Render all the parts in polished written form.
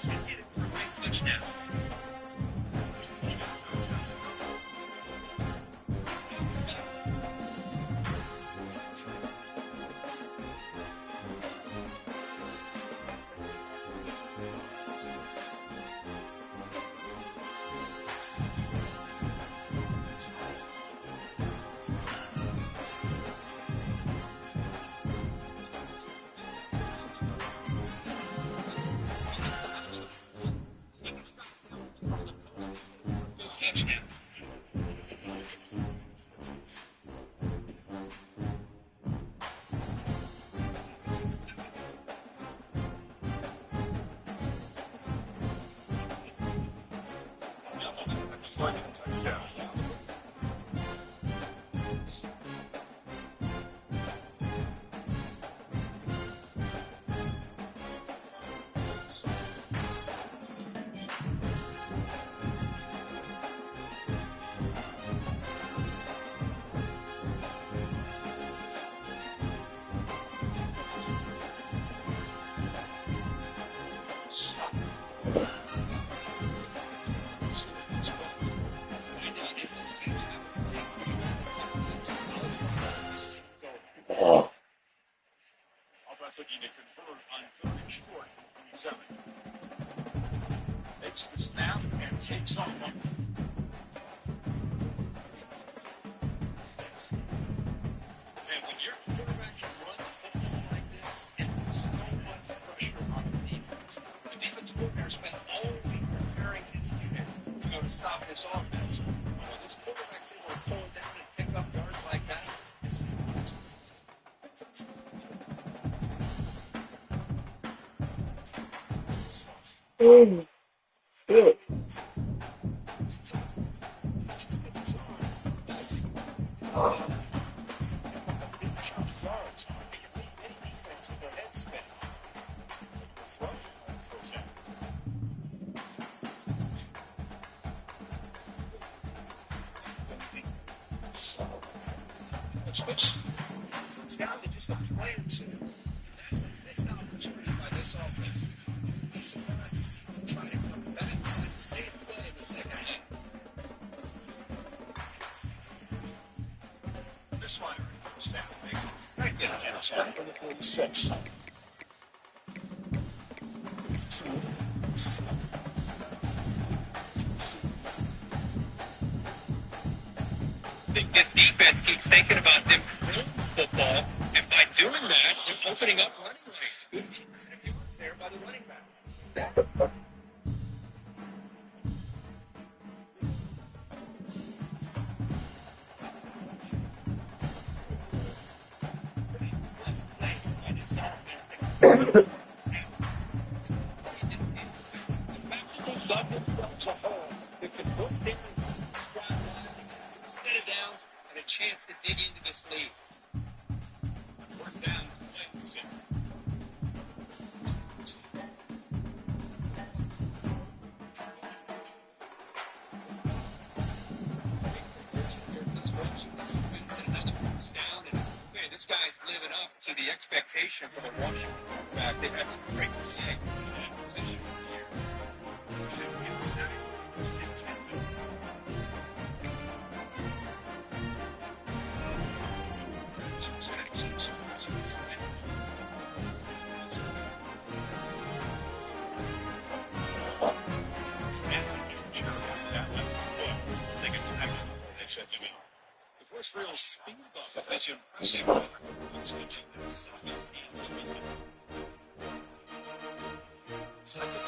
Touchdown. Touchdown. Offense looking to convert on 3rd and short, 27. Makes the snap and takes off. And when your quarterback can run the football like this, it puts so much pressure on the defense. The defense coordinator spent all week preparing his unit to go to stop this offense. And when this quarterback's able to pull down and pick up yards like that, it's Oh, shit. It's down to just a play or two. That's an opportunity by this offense. Be surprised to see them try to come back and save play in the second half. This one goes down. Makes it second and 10 for the 46. I think this defense keeps thinking about them throwing the football, and by doing that, they're opening up running lanes. Good positive yards there by the running back. Let's play by this offense. The fact that they've got themselves a hole that can put them in stride instead of downs and a chance to dig into this lead. 4th down to play. This guy's living up to the expectations of a Washington quarterback. They've had some great mistake in that position here. Shouldn't be upsetting. It's been 10 minutes. The first real speed bump that's impressive. Second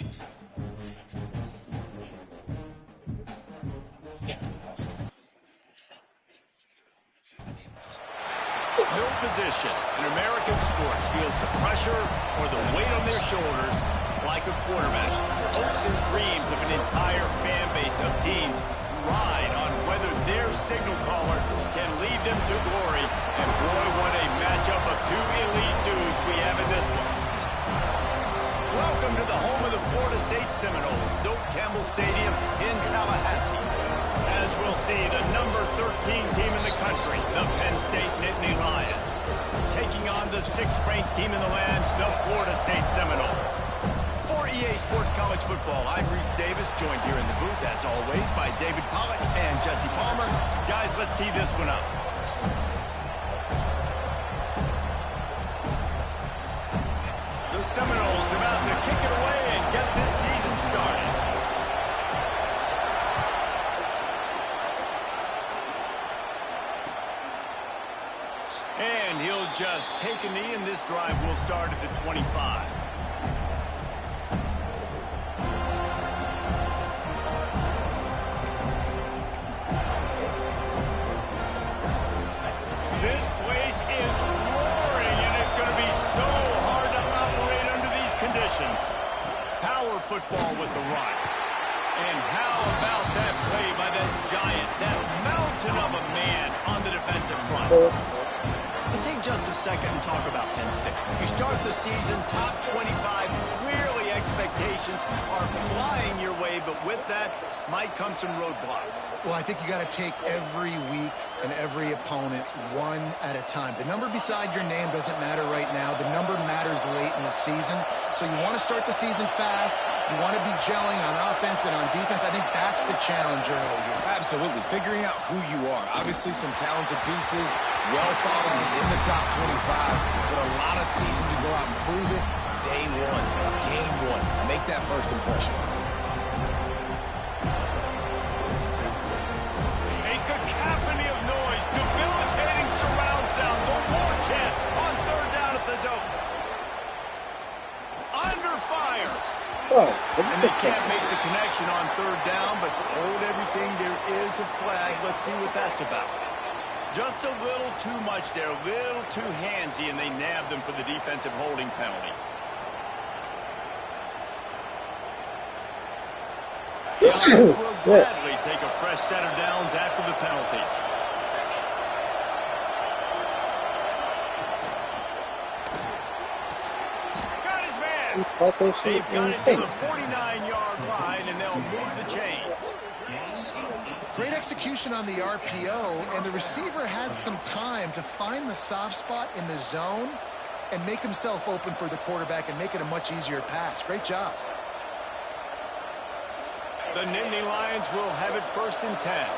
No position in American sports feels the pressure or the weight on their shoulders like a quarterback. Hopes and dreams of an entire fan base of teams ride on whether their signal caller can lead them to glory. And boy, what a matchup of two elite dudes we have in this one. Welcome to the home of the Florida State Seminoles, Doak Campbell Stadium in Tallahassee. As we'll see, the number 13 team in the country, the Penn State Nittany Lions, taking on the 6th-ranked team in the land, the Florida State Seminoles. For EA Sports College Football, I'm Reese Davis, joined here in the booth, as always, by David Pollack and Jesse Palmer. Guys, let's tee this one up. The Seminoles about to kick it away and get this season started. And he'll just take a knee, and this drive will start at the 25. This place is roaring, and it's going to be so hard to operate under these conditions. Power football with the run. And how about that play by that giant, that mountain of a man on the defensive front? Let's take just a second and talk about Penn State. You start the season top 25. Clearly expectations are flying your way, but with that might come some roadblocks. Well, I think you got to take every week and every opponent one at a time. The number beside your name doesn't matter right now. The number matters late in the season. So you want to start the season fast. You want to be gelling on offense and on defense. I think that's the challenge early here. Absolutely. Figuring out who you are. Obviously some talented pieces, well thought of in the top 25, but a lot of season to go out and prove it. Day one, game one. Make that first impression. A cacophony of noise, debilitating surround sound, the war chant on 3rd down at the Doak. Under fire. Oh, And they can't make the connection on 3rd down, but hold everything, there is a flag. Let's see what that's about. Just a little too much there, a little too handsy, and they nabbed them for the defensive holding penalty. Will gladly take a fresh set of downs after the penalties. Got his man. They've got it to the 49-yard line, and they'll move the chains. Great execution on the RPO, and the receiver had some time to find the soft spot in the zone and make himself open for the quarterback and make it a much easier pass. Great job. The Nittany Lions will have it 1st and 10.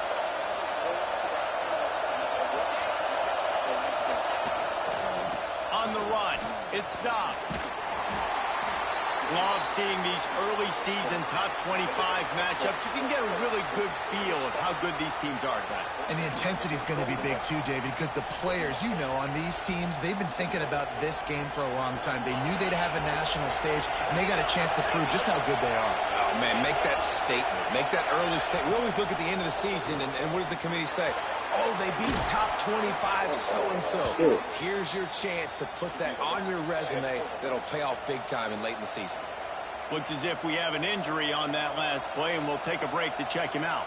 On the run, it's Dobbs. Love seeing these early season top 25 matchups. You can get a really good feel of how good these teams are, guys. And the intensity is going to be big too, David, because the players, you know, on these teams, they've been thinking about this game for a long time. They knew they'd have a national stage, and they got a chance to prove just how good they are. Oh, man, make that statement. Make that early statement. We always look at the end of the season, and what does the committee say? Oh, they beat top 25 so-and-so. Here's your chance to put that on your resume that'll pay off big time and late in the season. Looks as if we have an injury on that last play, and we'll take a break to check him out.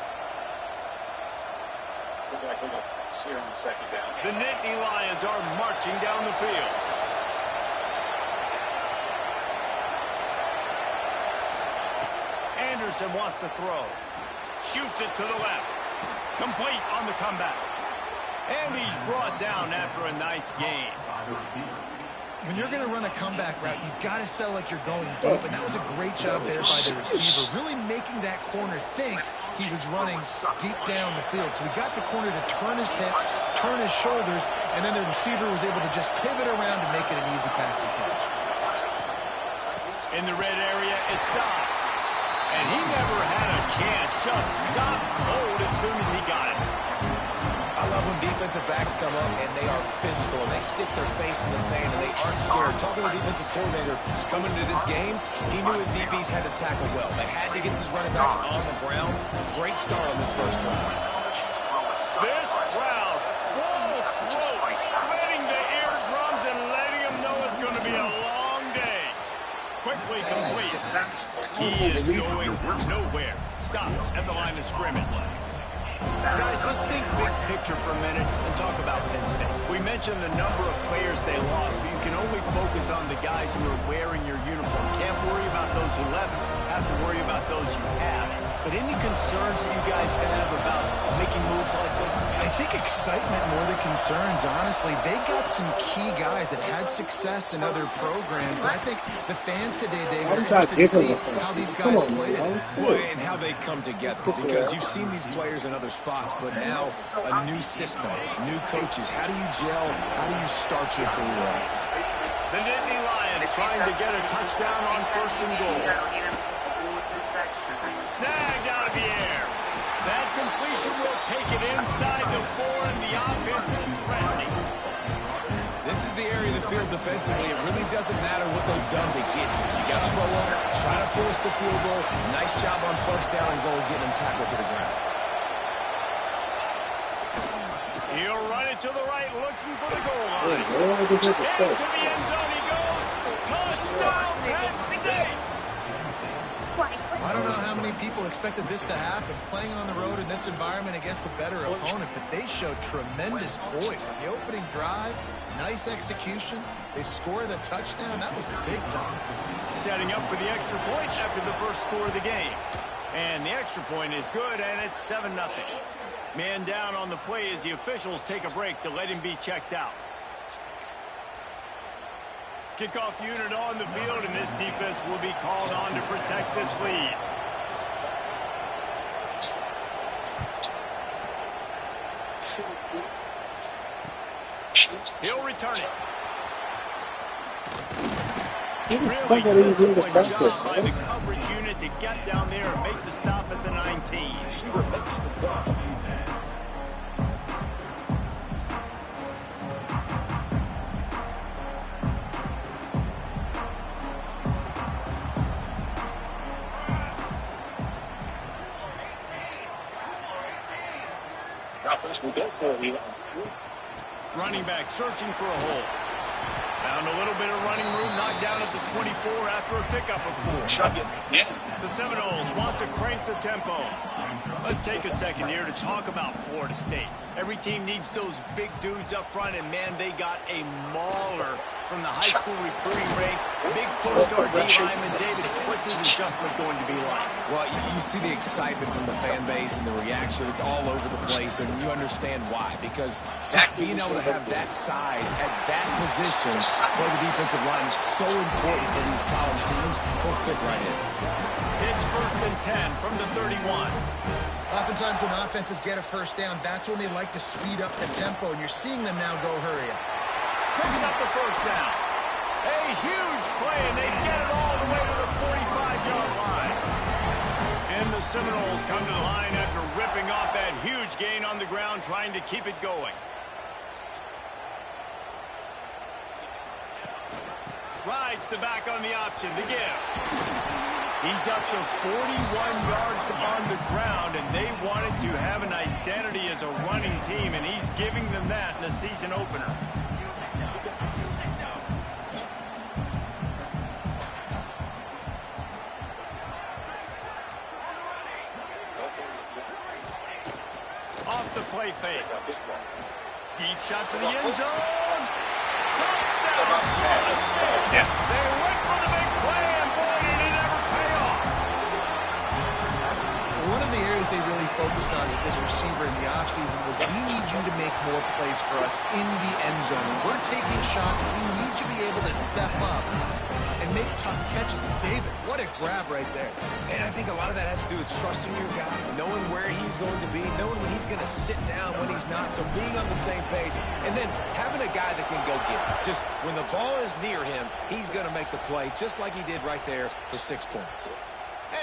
Here on 2nd down. The Nittany Lions are marching down the field. Anderson wants to throw. Shoots it to the left. Complete on the comeback. And he's brought down after a nice game. When you're going to run a comeback route, you've got to sell like you're going deep, and that was a great job there by the receiver, really making that corner think he was running deep down the field. So we got the corner to turn his hips, turn his shoulders, and then the receiver was able to just pivot around and make it an easy passing catch. In the red area, it's Dobbs. And he never had a chance, just stopped cold as soon as he got it. I love when defenses defensive backs come up, and they are physical, and they stick their face in the fan, and they aren't scared. Talking to the defensive coordinator coming into this game, he knew his DBs had to tackle well. They had to get these running backs on the ground. Great start on this first drive. This crowd, full throat, spreading the eardrums and letting them know it's going to be a long day. Quickly complete. He is going nowhere. Stops at the line of scrimmage. Guys, let's think big picture for a minute and talk about Penn State. We mentioned the number of players they lost, but you can only focus on the guys who are wearing your uniform. Can't worry about those who left, have to worry about those you have. But any concerns that you guys have about making moves like this? I think excitement more than concerns, honestly. They got some key guys that had success in other programs, and I think the fans today, David, are interested to see how these guys played it. Well, and how they come together, because you've seen these players in other spots, but now a new system, new coaches. How do you gel? How do you start your career off? The Nittany Lions trying to get a touchdown on 1st and goal. Snagged out of the air. That completion will take it inside the 4, and the offense is threatening. This is the area of the field defensively. It really doesn't matter what they've done to get here. You got to go up, try to force the field goal. Nice job on 1st down and goal, getting them tackled to the ground. He'll run it to the right, looking for the goal line. Into the end zone he goes. Touchdown, Penn State! I don't know how many people expected this to happen, playing on the road in this environment against a better opponent, but they showed tremendous poise on the opening drive. Nice execution. They scored a touchdown. That was big time. Setting up for the extra point after the first score of the game. And the extra point is good, and it's 7-0. Man down on the play as the officials take a break to let him be checked out. Kickoff unit on the field, and this defense will be called on to protect this lead. He'll return it. Really disciplined job by the coverage unit to get down there and make the stop at the 19. Running back searching for a hole. Found a little bit of running room, knocked down at the 24 after a pickup of 4. The Seminoles want to crank the tempo. Let's take a second here to talk about Florida State. Every team needs those big dudes up front, and man, they got a mauler from the high school recruiting ranks. Big four-star D-lineman. David, what's his adjustment going to be like? Well, you see the excitement from the fan base and the reaction. It's all over the place, and you understand why. Because just being able to have that size at that position, play the defensive line, is so important for these college teams. They'll fit right in. It's 1st and 10 from the 31. Oftentimes when offenses get a first down, that's when they like to speed up the tempo, and you're seeing them now go hurry up. Picks up the first down. A huge play, and they get it all the way to the 45-yard line. And the Seminoles come to the line after ripping off that huge gain on the ground, trying to keep it going. Rides the back on the option, the give. He's up to 41 yards on the ground, and they wanted to have an identity as a running team, and he's giving them that in the season opener. Off the play fake. Deep shot for the end zone. Touchdown. Yeah. They went for the big play, and boy, did it ever pay off. One of the areas they really focused on with this receiver in the offseason was, we need you to make more plays for us in the end zone. When we're taking shots, we need you to be able to step up and make tough catches. And David, what a grab right there. And I think a lot of that has to do with trusting your guy, knowing where he's going to be, knowing when he's going to sit down, when he's not, so being on the same page, and then having a guy that can go get it. Just when the ball is near him, he's going to make the play, just like he did right there for 6 points.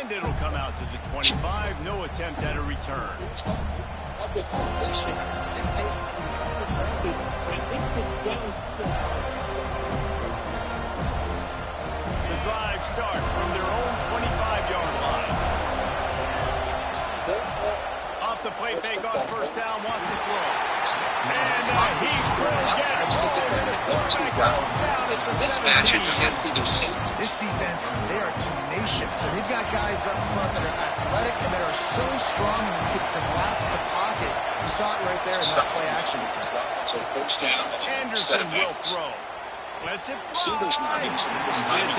And it'll come out to the 25. No attempt at a return. with completion. This case is the second. When this gets downfield. The drive starts from their own 25-yard line. Off the play fake on first down, wants to throw. And he will get it. It's mismatches against either safety. This defense, they are tenacious. So they've got guys up front that are athletic and that are so strong and you can collapse the pocket. You saw it right there in that play action. So first down. Anderson will throw. Let's it fly. It's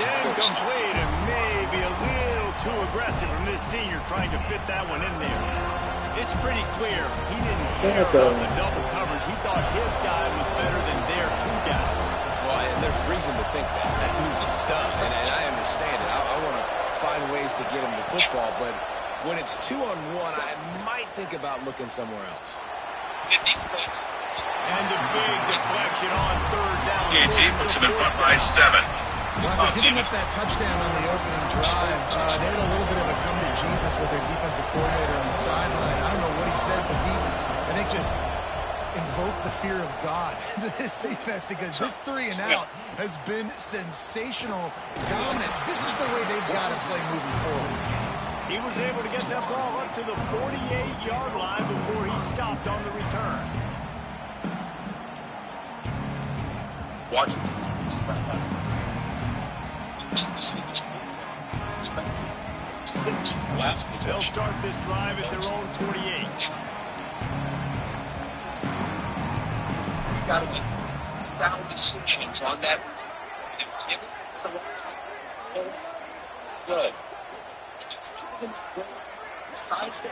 incomplete and maybe a little too aggressive from this senior trying to fit that one in there. It's pretty clear he didn't care about the double coverage. He thought his guy was better than their two guys. Well, and there's reason to think that. That dude's a stud, and I understand it. I want to find ways to get him the football, but when it's 2-on-1, I might think about looking somewhere else. And a big deflection on third down. PAT puts him in front by 7. Well, after giving up that touchdown on the opening drive, they had a little bit of a come to Jesus with their defensive coordinator on the sideline. I don't know what he said, but he, I think, just invoked the fear of God into this defense because this 3 and out has been sensational, dominant. This is the way they've got to play moving forward. He was able to get that ball up to the 48-yard line before he stopped on the return. Watch. They'll start this drive at their own 48. It's got to be sound decisions on that. It's good. Besides the